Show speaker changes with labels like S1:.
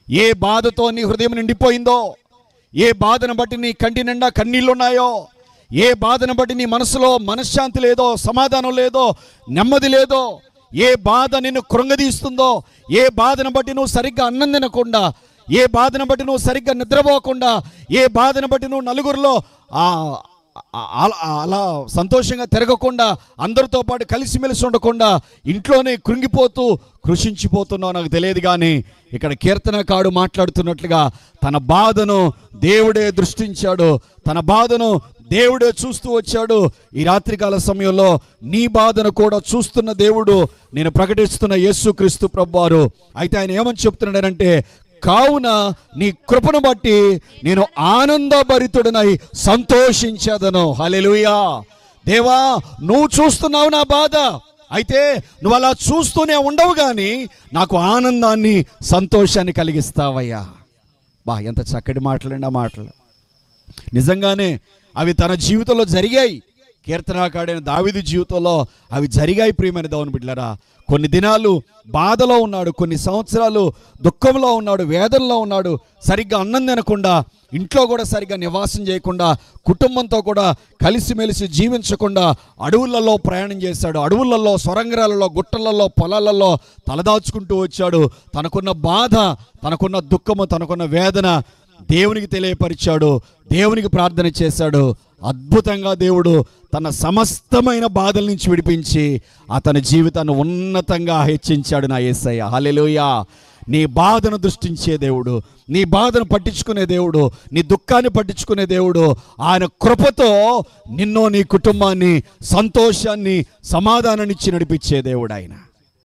S1: ఏ బాధతో నీ హృదయం నిండిపోయిందో, ఏ బాధను బట్టి నీ కంటి నిండా కన్నీళ్ళున్నాయో, ఏ బాధను బట్టి నీ మనసులో మనశ్శాంతి లేదో, సమాధానం లేదో, నెమ్మది లేదో, ఏ బాధ నిన్ను కృంగదీస్తుందో, ఏ బాధను బట్టి నువ్వు సరిగ్గా అన్నం తినకుండా, ఏ బాధను బట్టి నువ్వు సరిగ్గా నిద్రపోకుండా, ఏ బాధను బట్టి నువ్వు నలుగురిలో అలా సంతోషంగా తిరగకుండా, అందరితో పాటు కలిసిమెలిసి ఉండకుండా ఇంట్లోనే కృంగిపోతూ కృషించిపోతున్నావు నాకు తెలియదు. కానీ ఇక్కడ కీర్తనకారుడు మాట్లాడుతున్నట్లుగా తన బాధను దేవుడే దృష్టించాడు, తన బాధను దేవుడే చూస్తూ వచ్చాడు. ఈ రాత్రికాల సమయంలో నీ బాధను కూడా చూస్తున్న దేవుడు నేను ప్రకటిస్తున్న యేసుక్రీస్తు ప్రభువారు. అయితే ఆయన ఏమని చెప్తున్నాడంటే, కావున నీ కృపను బట్టి నేను ఆనందభరితుడనై సంతోషించదను. హల్లెలూయా. దేవా, నువ్వు చూస్తున్నావు నా బాధ, అయితే నువ్వు అలా చూస్తూనే ఉండవు కానీ నాకు ఆనందాన్ని, సంతోషాన్ని కలిగిస్తావయ్యా. ఎంత చక్కటి మాటలండి ఆ మాటలు. నిజంగానే అవి తన జీవితంలో జరిగాయి. కీర్తనకారుడైన దావీదు జీవితంలో అవి జరిగాయి. ప్రియమైన దేవుని బిడ్డలారా, కొన్ని దినాలు బాధలో ఉన్నాడు, కొన్ని సంవత్సరాలు దుఃఖంలో ఉన్నాడు, వేదనలో ఉన్నాడు, సరిగ్గా అన్నం తినకుండా, ఇంట్లో కూడా సరిగ్గా నివాసం చేయకుండా, కుటుంబంతో కూడా కలిసిమెలిసి జీవించకుండా అడవులలో ప్రయాణం చేశాడు. అడవులలో, సొరంగాలలో, గుట్టలలో, పొలాలలో తలదాచుకుంటూ వచ్చాడు. తనకున్న బాధ, తనకున్న దుఃఖము, తనకున్న వేదన దేవునికి తెలియపరిచాడు, దేవునికి ప్రార్థన చేశాడు. అద్భుతంగా దేవుడు తన సమస్తమైన బాధల నుంచి విడిపించి అతని జీవితాన్ని ఉన్నతంగా హెచ్చించాడు నా యేసయ్య. హల్లెలూయా. నీ బాధను దృష్టించే దేవుడు, నీ బాధను పట్టించుకునే దేవుడు, నీ దుఃఖాన్ని పట్టించుకునే దేవుడు. ఆయన కృపతో నిన్ను, నీ కుటుంబాన్ని, సంతోషాన్ని, సమాధానాన్ని ఇచ్చి నడిపించే దేవుడు ఆయన.